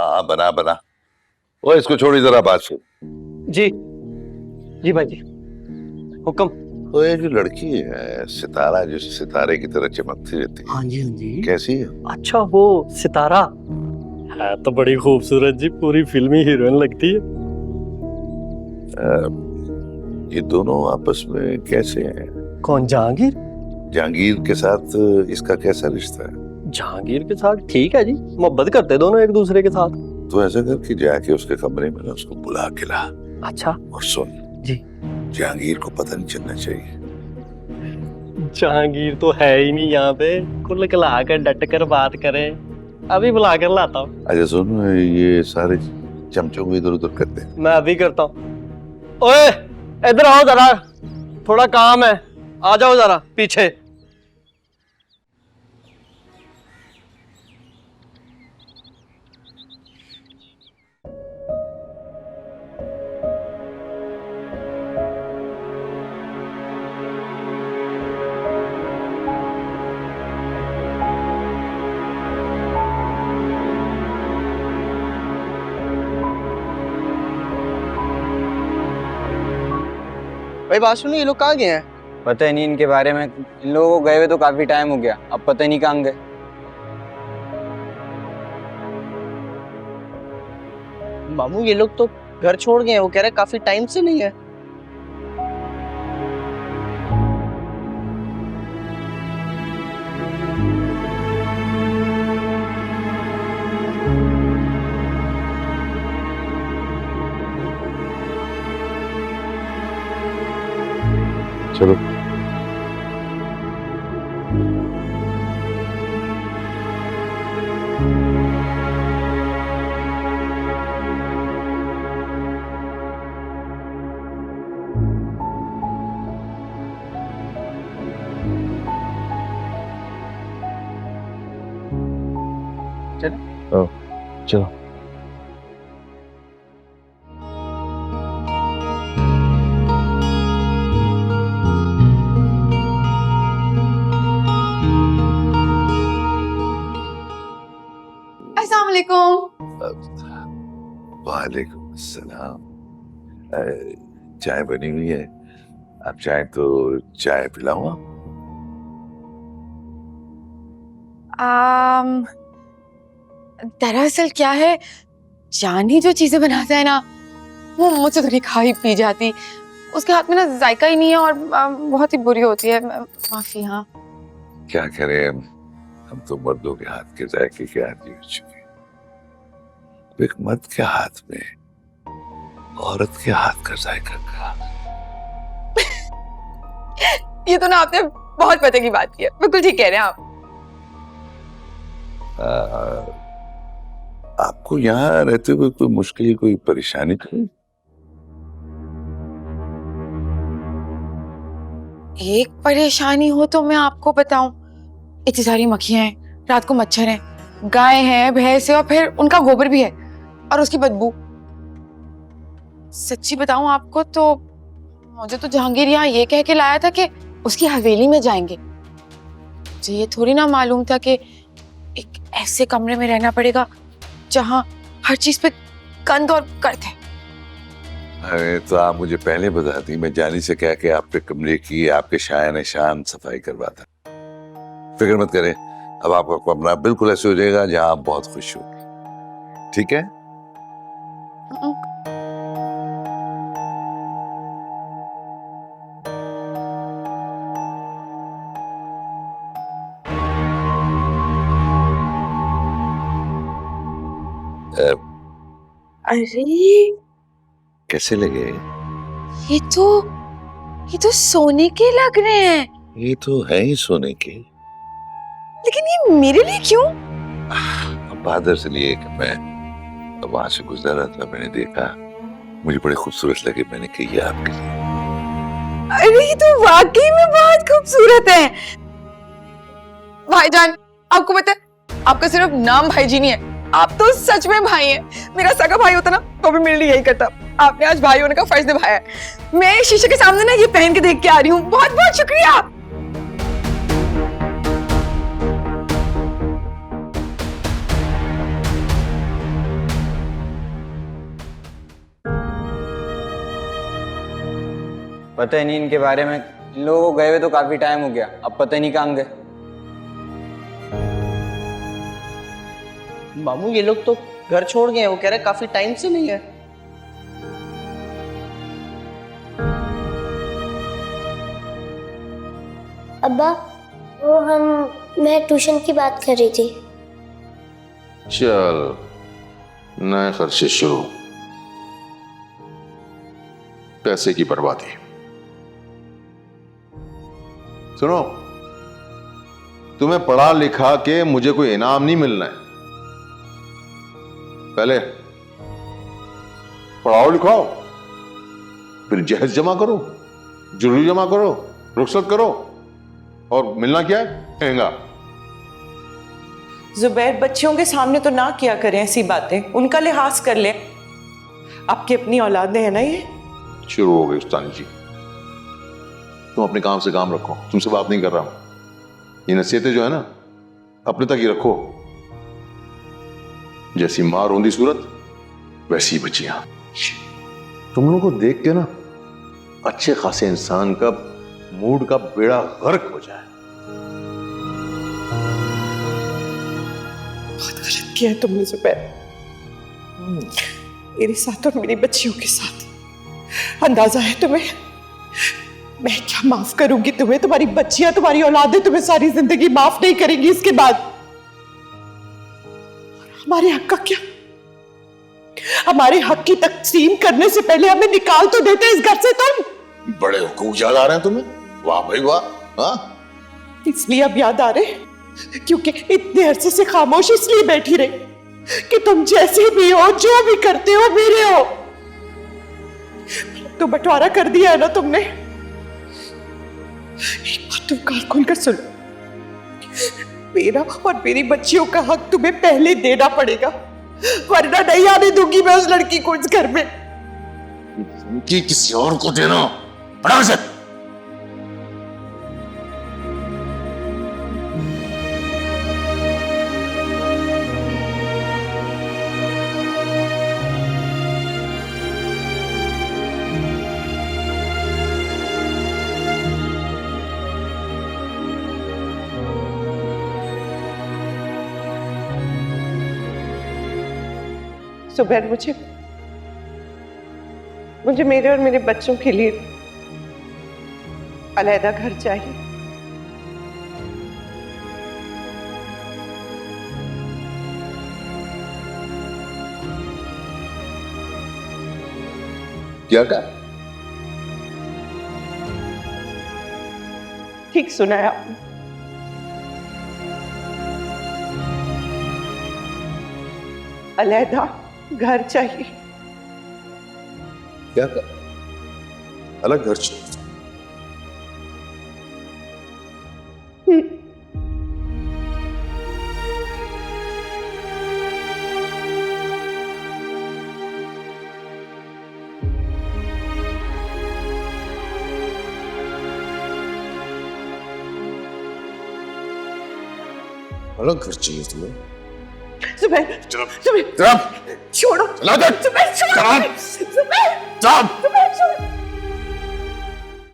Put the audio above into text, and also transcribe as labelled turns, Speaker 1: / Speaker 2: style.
Speaker 1: हाँ बना बना। वो इसको छोड़ी जरा बात सुन।
Speaker 2: जी जी भाई जी, हुक्म।
Speaker 1: तो ये जो लड़की है सितारा, जो सितारे की तरह चमकती रहती है,
Speaker 2: हाँ जी हाँ जी।
Speaker 1: कैसी है?
Speaker 2: अच्छा वो सितारा है तो बड़ी खूबसूरत जी, पूरी फिल्मी हीरोइन लगती है।
Speaker 1: ये दोनों आपस में कैसे हैं?
Speaker 2: कौन, जहांगीर?
Speaker 1: जहांगीर के साथ इसका कैसा रिश्ता है?
Speaker 2: जहांगीर के साथ ठीक है जी, मोहब्बत करते दोनों एक दूसरे के साथ।
Speaker 1: तो ऐसा कर कि जाके उसके कमरे में ना उसको बुला के ला।
Speaker 2: अच्छा
Speaker 1: और सुन
Speaker 2: जी।
Speaker 1: जहांगीर को पता नहीं चलना चाहिए।
Speaker 2: जहांगीर तो है ही नहीं यहाँ पे, कुल कला कर डट कर बात करे। अभी बुला कर लाता हूँ।
Speaker 1: अच्छा सुन, ये सारे चमचों को इधर उधर करते हैं।
Speaker 2: मैं अभी करता हूँ। ओए इधर आओ जरा, थोड़ा काम है, आ जाओ जरा पीछे।
Speaker 3: भाई बात सुनिए, ये लोग कहाँ गए हैं?
Speaker 4: पता ही नहीं इनके बारे में। इन लोगों को गए हुए तो काफी टाइम हो गया, अब पता ही नहीं कहाँ गए।
Speaker 3: मामू ये लोग तो घर छोड़ गए हैं, वो कह रहे हैं काफी टाइम से नहीं है।
Speaker 1: चलो
Speaker 4: चलो
Speaker 1: चलो।
Speaker 5: अस्सलाम वालेकुम।
Speaker 1: वालेकुम अस्सलाम। चाय बनी हुई है, आप चाहे तो चाय पिलाऊं आप?
Speaker 5: दरअसल क्या है, जानी जो चीजें बनाता है ना, वो मुझसे तो नहीं खाई पी जाती। उसके हाथ में ना जायका ही नहीं है और बहुत ही बुरी होती है। माफी। हाँ
Speaker 1: क्या करें, हम तो मर्दों के हाथ के जायके के आदी हो चुके हैं। एक मर्द के हाथ में औरत के हाथ का जायका का।
Speaker 5: ये तो ना आपने बहुत पते की बात की है, बिल्कुल ठीक कह रहे हैं आप।
Speaker 1: आपको यहाँ रहते हुए कोई मुश्किल, कोई परेशानी तो नहीं?
Speaker 5: एक परेशानी हो तो मैं आपको बताऊं, इतनी सारी मक्खियां हैं, रात को मच्छर हैं, गाय हैं, भैंस है और फिर उनका गोबर भी है और उसकी बदबू। सच्ची बताऊं आपको तो मुझे तो जहांगीर यहाँ ये कह के लाया था कि उसकी हवेली में जाएंगे। मुझे ये थोड़ी ना मालूम था कि एक ऐसे कमरे में रहना पड़ेगा जहाँ हर चीज पे गंद और गर्द है।
Speaker 1: अरे तो आप मुझे पहले बताती, मैं जानी से कह के आपके कमरे की, आपके शायन शान सफाई करवाता। फिक्र मत करें, अब आपका कमरा बिल्कुल ऐसे हो जाएगा जहां आप बहुत खुश हो। ठीक है?
Speaker 5: अरे
Speaker 1: कैसे लगे?
Speaker 5: ये तो सोने के लग रहे हैं।
Speaker 1: ये तो है ही सोने के।
Speaker 5: लेकिन ये मेरे लिए क्यों?
Speaker 1: बहादुर से लिए कि मैं वहां से गुजर रहा था, मैंने देखा, मुझे बड़े खूबसूरत लगे, मैंने कही आपके लिए।
Speaker 5: अरे ये तो वाकई में बहुत खूबसूरत है। भाईजान, आपको पता है आपका सिर्फ नाम भाई जी नहीं है, आप तो सच में भाई हैं। मेरा सगा भाई होता ना तो भी मेरे लिए यही करता। आपने आज भाई होने का फर्ज निभाया है। मैं शीशे के सामने ना ये पहन के देख के आ रही हूँ। बहुत बहुत शुक्रिया।
Speaker 4: पता ही नहीं इनके बारे में। इन लोगों को गए हुए तो काफी टाइम हो गया, अब पता ही नहीं कहाँ गए।
Speaker 3: मामू ये लोग तो घर छोड़ गए हैं, वो कह रहे काफी टाइम से नहीं है।
Speaker 6: अब्बा मैं ट्यूशन की बात कर रही थी।
Speaker 7: चल नए खर्चे शुरू। पैसे की बर्बादी। सुनो, तुम्हें पढ़ा लिखा के मुझे कोई इनाम नहीं मिलना है। पहले पढ़ाओ लिखाओ, फिर जहेज जमा करो, जुर्री जमा करो, रुखसत करो, और मिलना क्या है? महंगा।
Speaker 8: जुबैर, बच्चियों के सामने तो ना किया करें ऐसी बातें, उनका लिहाज कर ले। आपकी अपनी औलादें हैं ना ये।
Speaker 7: शुरू हो गई उस्तानी जी। तुम अपने काम से काम रखो, तुमसे बात नहीं कर रहा हूं। ये नसीहतें जो है ना, अपने तक ही रखो। जैसी मां रोंदी सूरत, वैसी बच्चियां। तुम लोगों को देख के ना अच्छे खासे इंसान का मूड का बेड़ा गर्क हो जाए।
Speaker 8: बहुत गलत किया है तुमने जुबैर, मेरे साथ और मेरी बच्चियों के साथ। अंदाजा है तुम्हें मैं क्या माफ करूंगी तुम्हें? तुम्हारी बच्चियां, तुम्हारी औलादें तुम्हें सारी जिंदगी माफ नहीं करेंगी इसके बाद। हमारे हक का क्या? हमारे हक की तकसीम करने से पहले हमें निकाल तो देते इस घर से तुम।
Speaker 7: बड़े हुकूक याद आ रहे हैं तुम्हें? वाह भाई वाह। हाँ,
Speaker 8: इसलिए अब याद आ रहे क्योंकि इतने अरसे से खामोश इसलिए बैठी रही कि तुम जैसे भी हो, जो भी करते हो, मेरे हो। तो बंटवारा कर दिया है ना तुमने। एक बात तुम कान खोल कर सुनो, मेरा और मेरी बच्चियों का हक तुम्हें पहले देना पड़ेगा, वरना नहीं आने दूंगी मैं उस लड़की को इस घर में।
Speaker 7: कि किसी और को देना बड़ा से।
Speaker 8: सुबह मुझे मेरे और मेरे बच्चों के लिए अलहदा घर चाहिए।
Speaker 7: क्या कहा?
Speaker 8: ठीक सुना है आपने। अलहदा घर चाहिए।
Speaker 7: क्या कहा? अलग घर चाहिए। अलग घर चाहिए तुम्हें?
Speaker 8: सुबह
Speaker 7: चलो
Speaker 8: छोड़ो।
Speaker 7: चला दे।
Speaker 8: सुबह छोड़ो।
Speaker 7: चल।
Speaker 8: सुबह छोड़ो।